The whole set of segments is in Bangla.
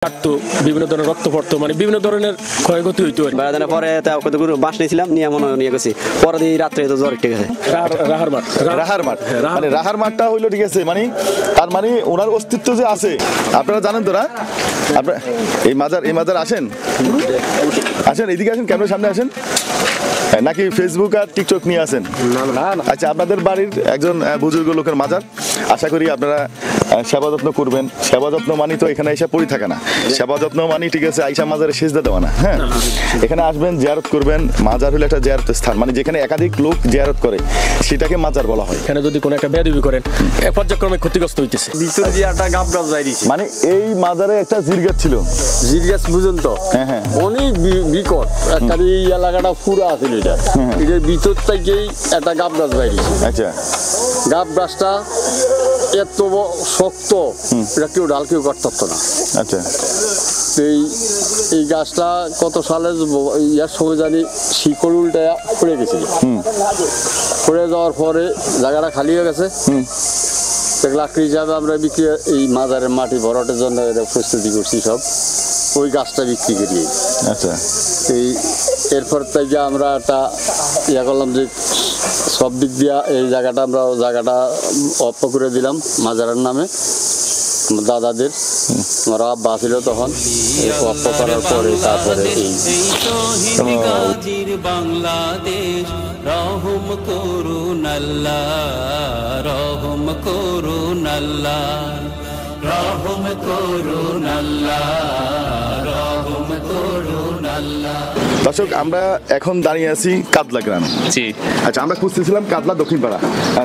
কাটতো, বিভিন্ন ধরনের রক্ত পড়তো, মানে বিভিন্ন ধরনের ক্ষয়ক্ষতি হইতো। পরে কতগুলো বাস নিয়েছিলাম, নিয়ে মনে নিয়ে গেছি। পরে দিই রাত্রে তো জ্বর ঠিক আছে। রাহার মাঠ, রাহার মাঠ, মানে রাহার মাঠটা হইলো ঠিক আছে, মানে তার মানে ওনার অস্তিত্ব যে আছে আপনারা জানেন তো না? আপনারা এই মাজার আসেন এদিকে আসেন, ক্যামেরার সামনে আসেন, নাকি ফেসবুক আর টিকটক নিয়ে আসেন? আচ্ছা, আপনাদের বাড়ির একজন বুজুর্গ লোকের মাজার, আশা করি আপনারা সেবা যত্ন করবেন। সেবা যত্ন মানি তো এখানে এসে পড়ে থাকে না, সেবা যত্ন মানি ঠিক আছে আইসা মাজারে সেজদা দেওয়া না। হ্যাঁ, এখানে আসবেন, জিয়ারত করবেন। মাজার হলো একটা জিয়ারত স্থান, মানে যেখানে একাধিক লোক জিয়ারত করে সেটাকে মাজার বলা হয়। এখানে যদি কোনো একটা বেয়াদবি করেন, পর্যায়ক্রমে ক্ষতিগ্রস্ত হইতেছে। ভিতর দিয়ে একটা গাব গাছ বাইরেছে, মানে এই মাজারে একটা জিরগাছ ছিল, জিরগাছ পর্যন্ত অনেক বিকট একটা এই এলাকাটা পুরো আছে। এটার ভিতর থেকেই একটা গাব গাছ বাইরেছে। আচ্ছা, গাব গাছটা এত শক্ত, এটা কেউ ডাল কেউ কাটতে পারতো না। আচ্ছা, এই গাছটা কত সালে ইয়ার সময় জানি শিকড় উল্টা পড়ে গেছিল। পড়ে যাওয়ার পরে জায়গাটা খালি হয়ে গেছে। লাকড়ি হিসাবে আমরা বিক্রি, এই মাজারের মাটি ভরাটের জন্য এটা প্রস্তুতি করছি সব, ওই গাছটা বিক্রি করি। আচ্ছা, এরপর থেকে আমরা একটা ইয়া করলাম যে সব দিক দিয়া এই জায়গাটা আমরা অপ্প করে দিলাম মাজারের নামে। দাদাদের আমার আব্বা ছিল তখন, অপ্প করার পরে তারপরে এই বাংলাদেশ রহম করুন আল্লাহ, রহম করুন আল্লাহ, রহম করুন আল্লাহ, রহম করুন আল্লাহ। দর্শক, আমরা এখন দাঁড়িয়ে আছি কাদলা গ্রামে। জি, আচ্ছা, আমরা খুঁজতেছিলাম কাদলা দক্ষিণপাড়া,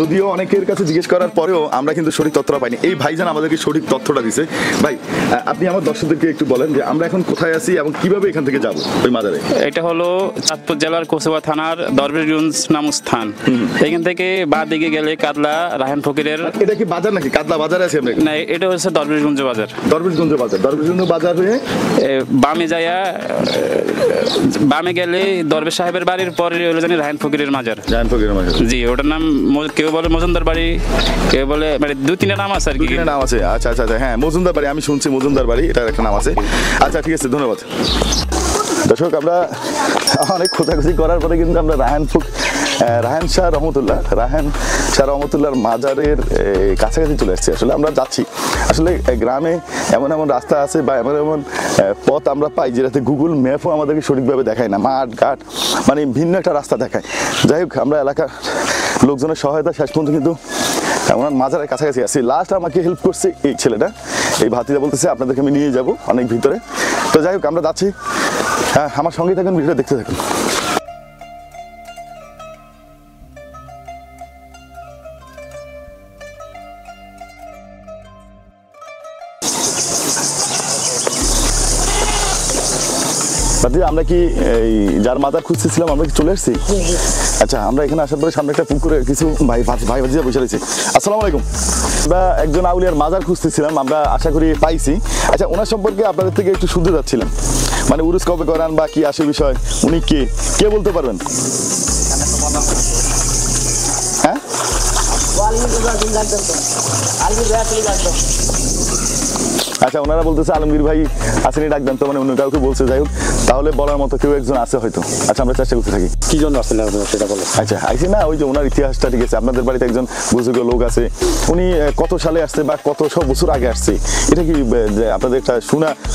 যদিও অনেকের কাছে জিজ্ঞেস করার পরেও আমরা কিন্তু সঠিক তথ্যটা পাইনি। এই ভাইজান আমাদেরকে সঠিক তথ্যটা দিছে। ভাই, আপনি আমার দর্শকদেরকে একটু বলেন যে আমরা এখন কোথায় আছি এবং কিভাবে এখান থেকে যাব ওই মাজারে? এটা হলো চাঁদপুর জেলার কচুয়া থানার দরবেশগঞ্জ নামক স্থান। এখান থেকে বাঁ দিকে গেলে কাদলা রাহান ফকিরের। এটা কি বাজার নাকি? কাদলা বাজারে আছে আমরা? না, এটা হচ্ছে দরবেশগঞ্জ বাজার। দরবেশগঞ্জ বাজার, দরবেশগঞ্জ বাজার হয়ে বামে যাইয়া, বামে গেলে দরবেশ সাহেবের বাড়ির পরে হলো জানি রাহান ফকিরের মাজার। রাহান ফকিরের মাজার, জি, ওটার নাম কেউ বলে মজুমদার বাড়ি, কেউ বলে মানে দুই তিনটা নাম আছে আর কি। নাম আছে, আচ্ছা আচ্ছা আচ্ছা, হ্যাঁ মজুমদার বাড়ি, আমি শুনছি মজুমদার বাড়ি, এটার একটা নাম আছে। আচ্ছা, ঠিক আছে, ধন্যবাদ। দর্শক, আমরা অনেক খোঁজাখুঁজি করার পরে কিন্তু আমরা রাহান শাহ রহমতুল্লাহর মাজারের কাছাকাছি চলে আসছি। আসলে আমরা যাচ্ছি, আসলে গ্রামে এমন এমন রাস্তা আছে বা এমন এমন পথ আমরা পাই যেটাতে গুগল ম্যাপও আমাদেরকে সঠিকভাবে দেখায় না, মাঠ ঘাট মানে ভিন্ন একটা রাস্তা দেখায়। যাই হোক, আমরা এলাকার লোকজনের সহায়তা শেষ পর্যন্ত কিন্তু ওনার মাজারের কাছাকাছি আসছি। লাস্ট আমাকে হেল্প করছে এই ছেলেটা, এই ভাতিজা, বলতেছে আপনাদেরকে আমি নিয়ে যাব অনেক ভিতরে। তো যাই হোক, আমরা যাচ্ছি। হ্যাঁ, আমার সঙ্গে থাকুন, ভিডিওটা দেখতে থাকুন। আমরা কি এই যার মাজার খুঁজতেছিলাম আমরা কি চলে এসেছি? আচ্ছা, আমরা এখানে আসার পরে সামনে একটা পুকুরে কিছু ভাই ভাতিজা বসে রয়েছে। আসসালামু আলাইকুম। আমরা একজন আউলিয়ার মাজার খুঁজতেছিলাম, আমরা আশা করি পাইছি। আচ্ছা, ওনার সম্পর্কে আপনাদের থেকে একটু শুনতে যাচ্ছিলাম, মানে উরুস কবে করান বা কি আসে বিষয়, উনি কে বলতে পারবেন? হ্যাঁ, আচ্ছা, ওনারা বলতেছে আলমগীর ভাই আসেনি, ডাকবেন তো, মানে অন্য কাউকে বলছে। যাই হোক, তাহলে বলার মতো কেউ একজন আছে হয়তো। আচ্ছা, আমরা চেষ্টা করতে থাকি। কি জন্য আসলে সেটা বলো। আচ্ছা, আইসি না, ওই যে ওনার ইতিহাসটা ঠিক আছে। আপনাদের বাড়িতে একজন বুজুর্গ লোক আছে, উনি কত সালে আসছে বা কত সব বছর আগে আসছে, এটা কি আপনাদের একটা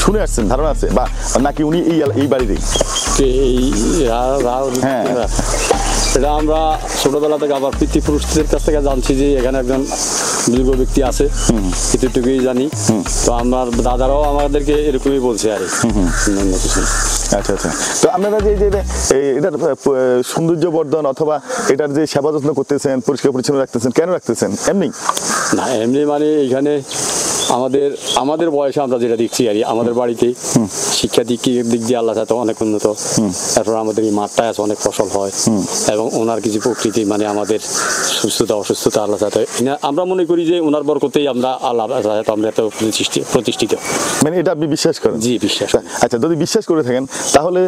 শুনে আসছেন, ধারণা আছে, বা নাকি উনি এই বাড়িতেই? হ্যাঁ, এটা আমরা ছোটবেলা থেকে আবার পিতৃপুরুষদের কাছ থেকে জানছি যে এখানে একজন বুজুর্গ ব্যক্তি আছে, এতটুকুই জানি। তো আমার দাদারাও আমাদেরকে এরকমই বলছে আর আচ্ছা আচ্ছা। তো আপনারা যে এটার সৌন্দর্য বর্ধন অথবা এটার যে সেবা যত্ন করতেছেন, পরিষ্কার পরিচ্ছন্ন রাখতেছেন, কেন রাখতেছেন? এমনি না, এমনি মানে এইখানে আমাদের বয়সে আমরা যেটা দেখছি আর আমাদের বাড়িতে শিক্ষা দিক দিয়ে আল্লাহ সাথে অনেক উন্নত। তারপর আমাদের এই মাঠটায় আছে, অনেক ফসল হয়, এবং ওনার কিছু প্রকৃতি মানে আমাদের সুস্থতা অসুস্থতা আল্লাহ সাথে, আমরা মনে করি যে ওনার বরকতেই আমরা আল্লাহ সাথে আমরা এত প্রতিষ্ঠিত। মানে এটা আপনি বিশ্বাস করেন? জি, বিশ্বাস। আচ্ছা, যদি বিশ্বাস করে থাকেন তাহলে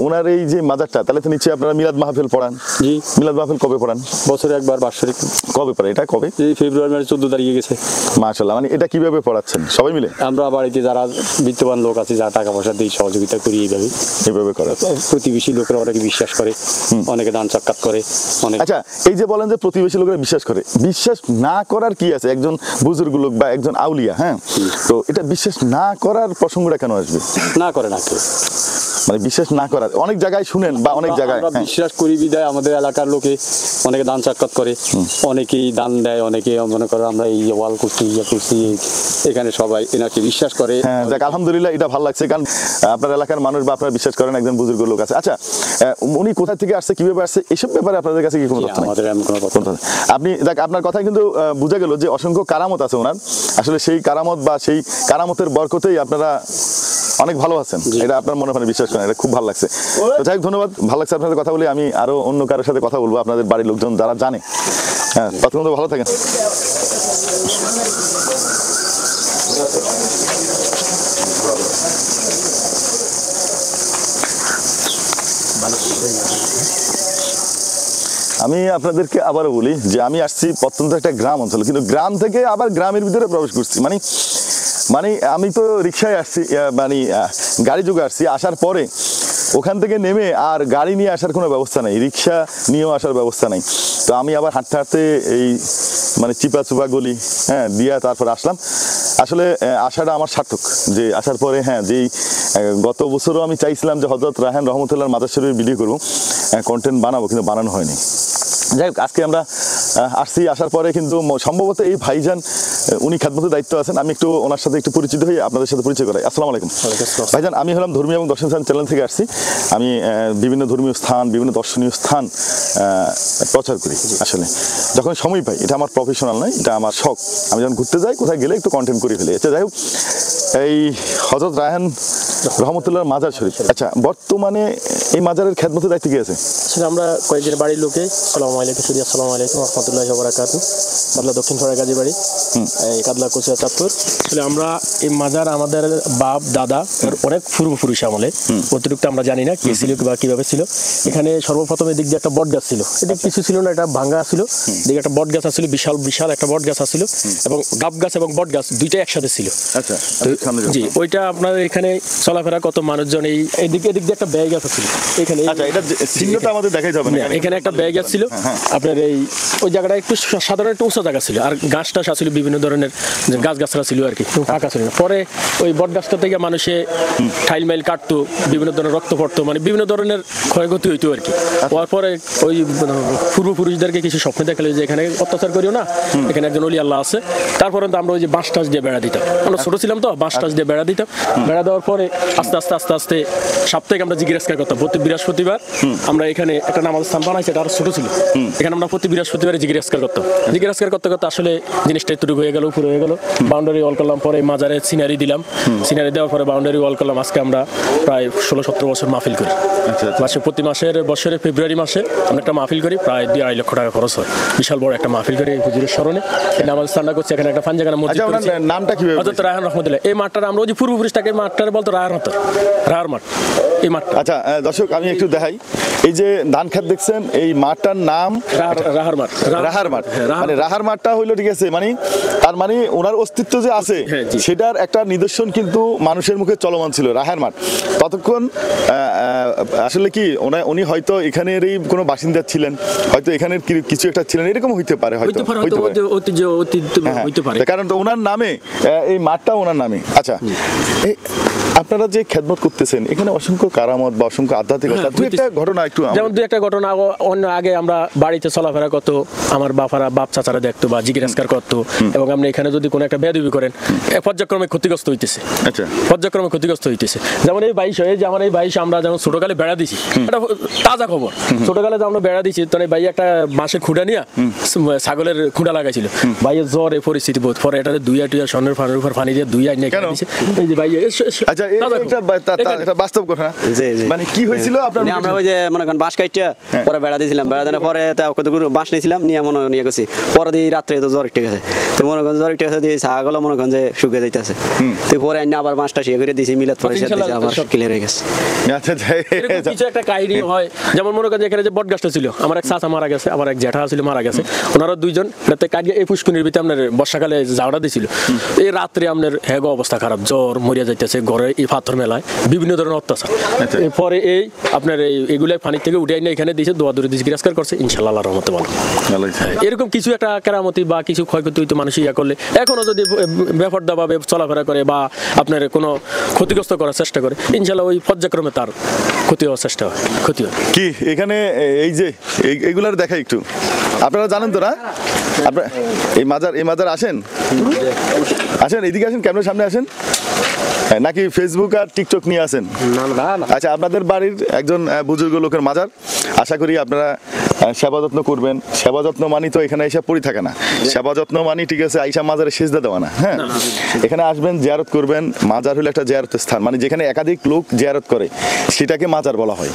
ওনার এই যে মাজারটা, তাহলে তো নিশ্চয়ই আপনারা মিলাদ মাহফিল পড়ান? জি। মিলাদ মাহফিল কবে পড়ান? বছরে একবার বার্ষিক। কবে পড়ে এটা? কবে? এই ফেব্রুয়ারি 14 তারিখে গেছে। মাশাআল্লাহ। মানে এটা কিভাবে কিভাবে পড়াচ্ছেন সবাই মিলে? আমরা বাড়িতে যারা বিত্তবান লোক আছে, যারা টাকা পয়সা দিয়ে সহযোগিতা করি এইভাবে করা। প্রতিবেশী লোকেরা অনেকে বিশ্বাস করে, অনেকে দান সাক্ষাৎ করে অনেক। আচ্ছা, এই যে বলেন যে প্রতিবেশী লোকেরা বিশ্বাস করে, বিশ্বাস না করার কি আছে? একজন বুজুর্গ লোক বা একজন আউলিয়া, হ্যাঁ, তো এটা বিশ্বাস না করার প্রসঙ্গটা কেন আসবে? না করে না কেউ, মানে বিশ্বাস না করার অনেক জায়গায় শুনেন বা অনেক জায়গায় আমরা বিশ্বাস করি বিদায় আমাদের এলাকার লোকে অনেকে দান সাক্ষাৎ করে, অনেকেই দান দেয়, অনেকে মনে করে আমরা এই ওয়াল করছি, ইয়ে করছি, এখানে সবাই এনাকে বিশ্বাস করে। হ্যাঁ, যাক আলহামদুলিল্লাহ, এটা ভালো লাগছে, কারণ আপনার এলাকার মানুষ বা আপনারা বিশ্বাস করেন একজন বুজুর্গ লোক আছে। আচ্ছা, উনি কোথা থেকে আসছে, কিভাবে আসছে, এসব ব্যাপারে আপনাদের কাছে কি কোনো তথ্য নাই? আমাদের এমন কোনো তথ্য নেই। আপনি দেখ, আপনার কথায় কিন্তু বোঝা গেল যে অসংখ্য কারামত আছে ওনার। আসলে সেই কারামত বা সেই কারামতের বরকতেই আপনারা অনেক ভালো আছেন, এটা আপনার মনে হয় বিশ্বাস করেন, এটা খুব ভালো লাগছে। তো যাই হোক, ধন্যবাদ, ভালো লাগছে আপনাদের কথা বলে। আমি আরো অন্য কারোর সাথে কথা বলবো, আপনাদের বাড়ির লোকজন যারা জানে। হ্যাঁ, ততক্ষণ ভালো থাকেন। আমি আপনাদেরকে আবারও বলি যে আমি আসছি প্রত্যন্ত একটা গ্রাম অঞ্চলে, কিন্তু গ্রাম থেকে আবার গ্রামের ভিতরে প্রবেশ করছি। মানে আমি তো রিক্সায় আসছি, মানে গাড়ি যোগে আসছি, আসার পরে ওখান থেকে নেমে আর গাড়ি নিয়ে আসার কোনো ব্যবস্থা নেই, রিক্সা নিয়েও আসার ব্যবস্থা নেই। তো আমি আবার হাঁটতে হাঁটতে এই মানে চিপা চুপা গলি, হ্যাঁ, দিয়া তারপর আসলাম। আসলে আসাটা আমার সার্থক, যে আসার পরে, হ্যাঁ, যেই গত বছরও আমি চাইছিলাম যে হযরত রায়হান রহমতুল্লাহর মাজার শরীফের ভিডিও করবো, কন্টেন্ট বানাবো, কিন্তু বানানো হয়নি। যাই হোক, আজকে আমরা আসছি, আসার পরে কিন্তু সম্ভবত এই ভাইজান উনি খেদমতের দায়িত্ব আছেন। আমি একটু ওনার সাথে একটু পরিচিত হয়ে আপনাদের সাথে পরিচয় করাই। আসসালামু আলাইকুম ভাইজান, আমি হলাম ধর্মীয় এবং দর্শন চ্যানেল থেকে আসছি। আমি বিভিন্ন ধর্মীয় স্থান, বিভিন্ন দর্শনীয় স্থান প্রচার করি। আসলে যখন সময় পাই, এটা আমার প্রফেশনাল নয়, এটা আমার শখ। আমি যখন ঘুরতে যাই, কোথায় গেলে একটু কন্টেন্ট করে ফেলি। আচ্ছা, যাই হোক, এই হযরত রায়হান রহমতুল্লাহর মাজার শরীফ, আচ্ছা, বর্তমানে এই মাজারের খেদমতের দায়িত্ব কি আছে? আসলে আমরা কয়েকজন বাড়ির লোকে, আসসালামু আলাইকুম, শুধু আসসালামু আলাইকুম রহমতুল্লাহি ওয়া বারাকাতুহু, কাদলা দক্ষিণ পাড়া গাজী বাড়ি, এই কাদলা কুচিয়া চাঁদপুর। আসলে আমরা এই মাজার আমাদের বাপ দাদা অনেক পূর্বপুরুষ আমলে, অতিরিক্ত আমরা জানি না কি ছিল বা কিভাবে ছিল। এখানে সর্বপ্রথম এদিক দিয়ে একটা বট গাছ ছিল, এটা কিছু ছিল না, এটা ভাঙ্গা ছিল। এদিকে একটা বট গাছ আছিল, বিশাল বিশাল একটা বট গাছ আছিল, এবং গাব গাছ এবং বট গাছ দুইটাই একসাথে ছিল। আচ্ছা, জি, ওইটা আপনার এখানে চলাফেরা কত মানুষজন, এই এদিক দিয়ে একটা ব্যাগ গাছ ছিল এখানে। আচ্ছা, এটা চিহ্নটা আমাদের দেখাই যাবে না, এখানে একটা ব্যাগ গাছ ছিল আপনার, এই ওই জায়গাটা একটু সাধারণ একটা উঁচা জায়গা ছিল, আর গাছ টাছ ছিল, বিভিন্ন ধরনের গাছ গাছরা ছিল আর কি, ফাঁকা ছিল না। পরে ওই বট গাছটা থেকে মানুষে ঠাইল মাইল কাটতো, বিভিন্ন ধরনের রক্ত পড়তো, মানে বিভিন্ন ধরনের ক্ষয়ক্ষতি হইতো আর কি। হওয়ার পরে ওই পূর্বপুরুষদেরকে কিছু স্বপ্ন দেখালে যে এখানে অত্যাচার করিও না, এখানে একজন ওলি আল্লাহ আছে। তারপরে আমরা ওই যে বাঁশ টাছ দিয়ে বেড়া দিতাম, আমরা ছোট ছিলাম তো, বাঁশ টাছ দিয়ে বেড়া দিতাম। বেড়া দেওয়ার পরে আস্তে আস্তে আস্তে আস্তে সাপ্তাহিক আমরা জিজ্ঞাসা করতাম, প্রতি বৃহস্পতিবার আমরা এখানে একটা নামাজ স্থান বানাইছি, এটা আরো ছোট ছিল, এখানে আমরা প্রতি বৃহস্পতিবারে জিজ্ঞাসা করতাম। জিজ্ঞাসা করতে করতে আসলে জিনিসটা একটুটুকু হয়ে গেল, উপরে হয়ে গেল, বাউন্ডারি ওয়াল করলাম, পরে মাজারে সিনারি দিলাম, সিনারি দেওয়ার পরে বাউন্ডারি ওয়াল করলাম। আজকে আমরা প্রায় 16-17 বছর মাহফিল করি। মাসে প্রতি বছরের ফেব্রুয়ারি মাসে আমরা একটা মাহফিল করি, প্রায় 2-2.5 লক্ষ টাকা খরচ হয়। বিশাল বড় একটা মাহফিল করি হুজুরের স্মরণে। এই নামাজ স্থানটা করছি, এখানে একটা ফানজাগানা মসজিদ করেছি। নামটা কি? হযরত রায়হান রহমতুল্লাহ। এই মাঠটা আমরা ওই যে পূর্বপুরুষটাকে মাঠটারে বলতো রাহার মাঠ, এই মাঠটা। আচ্ছা দর্শক, আমি একটু দেখাই, এই যে ধান খেত দেখছেন, এই মাঠটার নাম রাহার মাঠ। রাহার মাঠ, মানে রাহার মাঠটা হইলো, ঠিক আছে, মানে তার মানে ওনার অস্তিত্ব যে আছে সেটার একটা নিদর্শন কিন্তু মানুষের মুখে চলমান ছিল, রাহার মাঠ। ততক্ষণ আসলে কি উনি হয়তো এখানেরই কোনো বাসিন্দা ছিলেন, হয়তো এখানের কিছু একটা ছিলেন, এরকম হইতে পারে, হয়তো হইতে পারে, কারণ তো ওনার নামে এই মাঠটা ওনার নামে। আচ্ছা, আপনারা যে খেদমত করতেছেন, এখানে অসংখ্য কারামত বা অসংখ্য আধ্যাত্মিকতা, দুই একটা ঘটনা একটু, যেমন দুই একটা ঘটনা। অন্য আগে আমরা বাড়িতে চলাফেরা করতো, আমার বাপ চাচারা দেখতো বা জিজ্ঞাসা করতো, এবং আপনি এখানে যদি কোনো একটা বেয়াদবি করেন, পর্যায়ক্রমে ক্ষতিগ্রস্ত হইতেছে। আচ্ছা, পর্যায়ক্রমে ক্ষতিগ্রস্ত হইতেছে। যেমন এই 22 যে আমার এই 22 আমরা যেমন ছোটকালে বেড়া দিছি, এটা তাজা খবর। ছোটকালে আমরা বেড়া দিছি, তখন ভাই একটা বাঁশের খুঁড়া নিয়ে ছাগলের খুঁড়া লাগাইছিল, ভাইয়ের জ্বর এই পরিস্থিতি বোধ, পরে এটা 2 স্বর্ণের ফানের উপর পানি দিয়ে 2 আইনে দিছে। এই যে ভাই, আচ্ছা, এটা বাস্তব ঘটনা, মানে কি হয়েছিল আপনার? আমরা ওই যে মনে করেন বাঁশ কাটিয়া পরে বেড়া দিয়েছিলাম, বেড়া দেওয়ার পরে কতগুলো বাঁশ নিয়েছিলাম, নিয়ে মনে নিয়ে গেছি, পরে দিয়ে রাত্রে তো জ্বর ঠিক আছে, তো মনে করেন জ্বর একটু দিয়ে ছাগলও মনে করেন যে শুকিয়ে যাইতেছে তো পরে আইনা আবার 5টা শিয়ে করে দিয়েছি মিলাদ পরে আবার ক্লিয়ার হয়ে গেছে। আচ্ছা এরকম কিছু একটা কাহিনী হয়, যেমন মনে করেন যে এখানে যে বট গাছটা ছিল, আমার এক চাচা মারা গেছে, আমার এক জ্যাঠা ছিল মারা গেছে, ওনারা দুইজন রাতে কাটিয়ে এই পুষ্কুনির ভিতরে আপনার বর্ষাকালে জাউড়া দিছিল, এই রাত্রে আপনার হেগো অবস্থা খারাপ, জ্বর মরিয়া যাইতেছে, ঘরে এই পাথর মেলায় বিভিন্ন ধরনের অত্যাচার। পরে এই আপনার এগুলো পানি থেকে উঠে এনে এখানে দিয়েছে, দোয়া দূরে দিয়েছে, গিরাজকার করছে, ইনশাল্লাহ আল্লাহর রহমতে ভালো। এরকম কিছু একটা কেরামতি বা কিছু ক্ষয়ক্ষতি হইতো মানুষ ইয়া করলে, এখনো যদি বেপরদাভাবে চলাফেরা করে বা আপনার কোনো ক্ষতিগ্রস্ত করার চেষ্টা করে, ইনশাল্লাহ ওই পর্যায়ক্রমে তার ক্ষতি হওয়ার চেষ্টা হয়, ক্ষতি হয়। কি এখানে এই যে এইগুলার দেখা একটু আপনারা জানেন তো না? আপনারা এই মাজার আসেন এদিকে আসেন, ক্যামেরার সামনে আসেন, নাকি ফেসবুক আর টিকটক নিয়ে আসেন? আচ্ছা, আপনাদের বাড়ির একজন বুজুর্গ লোকের মাজার, আশা করি আপনারা সেবা যত্ন করবেন। সেবা যত্ন মানি তো এখানে এসে পড়ে থাকে না, সেবা যত্ন মানি ঠিক আছে আইসা মাজারে সেজদা দেওয়া না। হ্যাঁ, এখানে আসবেন, জিয়ারত করবেন। মাজার হলো একটা জিয়ারতের স্থান, মানে যেখানে একাধিক লোক জিয়ারত করে সেটাকে মাজার বলা হয়।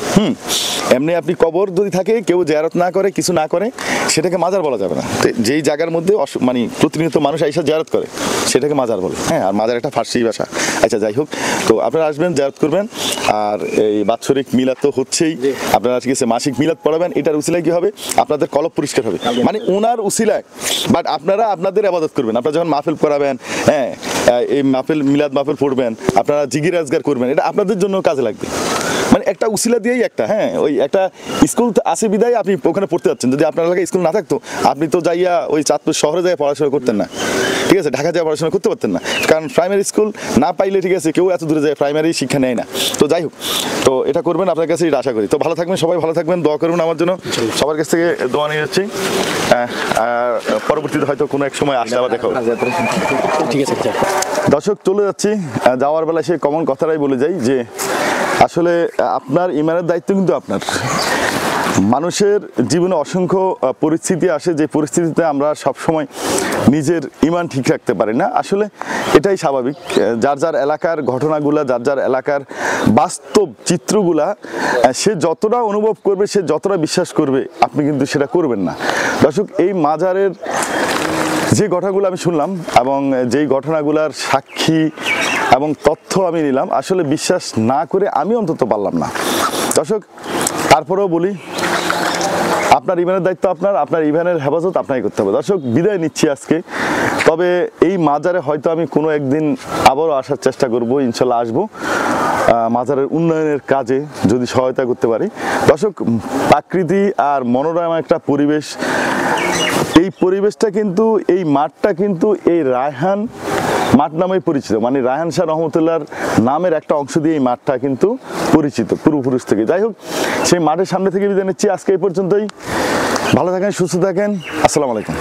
এমনি আপনি কবর যদি থাকে, কেউ জিয়ারত না করে, কিছু না করে, সেটাকে মাজার বলা যাবে না। তো যেই জায়গার মধ্যে মানে প্রতিনিয়ত মানুষ আইসা জিয়ারত করে সেটাকে মাজার বলে। হ্যাঁ, আর মাজার একটা ফার্সি ভাষা। আচ্ছা, যাই হোক, তো আপনারা আসবেন, জিয়ারত করবেন। আর এই বাৎসরিক মিলাদ তো হচ্ছেই, আপনারা আজকে মাসিক মিলাদ পড়াবেন। এটার উসিলায় কি হবে? আপনাদের কলব পরিষ্কার হবে, মানে ওনার উসিলায়। বাট আপনারা আপনাদের ইবাদত করবেন। আপনারা যখন মাহফিল করাবেন, হ্যাঁ, এই মাহফিল মিলাদ মাহফিল পড়বেন, আপনারা জিকির আজগার করবেন, এটা আপনাদের জন্য কাজে লাগবে। মানে একটা উসিলা দিয়েই একটা, হ্যাঁ, ওই একটা স্কুল আছে বিদায় আপনি ওখানে পড়তে যাচ্ছেন। যদি আপনার এলাকায় স্কুল না থাকতো, আপনি তো যাইয়া ওই চাঁদপুর শহরে যাই পড়াশোনা করতেন না, ঠিক আছে, ঢাকা যায় পড়াশোনা করতে পারতেন না, কারণ প্রাইমারি স্কুল না পাইলে, ঠিক আছে, কেউ এত দূরে যায় প্রাইমারি শিক্ষা নেয় না। তো যাই হোক, তো এটা করবেন, আপনার কাছে এটা আশা করি। তো ভালো থাকবেন, সবাই ভালো থাকবেন, দোয়া করবেন আমার জন্য। সবার কাছ থেকে দোয়া নিয়ে যাচ্ছি। পরবর্তীতে হয়তো কোনো এক সময় আসলে আবার দেখা হবে। ঠিক আছে দর্শক, চলে যাচ্ছি। যাওয়ার বেলায় সে কমন কথাটাই বলে যাই যে আসলে আপনার ইমানের দায়িত্ব কিন্তু আপনার। মানুষের জীবনে অসংখ্য পরিস্থিতি আসে, যে পরিস্থিতিতে আমরা সবসময় নিজের ইমান ঠিক রাখতে পারি না। আসলে এটাই স্বাভাবিক। যার যার এলাকার ঘটনাগুলা, যার যার এলাকার বাস্তব চিত্রগুলা সে যতটা অনুভব করবে, সে যতটা বিশ্বাস করবে, আপনি কিন্তু সেটা করবেন না। দর্শক, এই মাজারের যে ঘটনাগুলো আমি শুনলাম এবং যেই ঘটনাগুলার সাক্ষী এবং তথ্য আমি নিলাম, আসলে বিশ্বাস না করে আমি অন্তত পারলাম না। দর্শক, তারপরেও বলি, আপনার ইমানের দায়িত্ব আপনার, আপনার ইমানের হেফাজত আপনাকে করতে হবে। দর্শক, বিদায় নিচ্ছি আজকে। তবে এই মাজারে হয়তো আমি কোনো একদিন আবারও আসার চেষ্টা করব, ইনশাল্লাহ আসবো, মাজারের উন্নয়নের কাজে যদি সহায়তা করতে পারি। দর্শক, প্রাকৃতি আর মনোরম একটা পরিবেশ, এই পরিবেশটা কিন্তু, এই মাঠটা কিন্তু এই রায়হান মাঠ নামেই পরিচিত। মানে রায়হান শাহ রহমতুল্লাহর নামের একটা অংশ দিয়ে এই মাঠটা কিন্তু পরিচিত পূর্বপুরুষ থেকে। যাই হোক, সেই মাঠের সামনে থেকে বিদায় নিচ্ছি আজকে এই পর্যন্তই। ভালো থাকেন, সুস্থ থাকেন, আসসালামু আলাইকুম।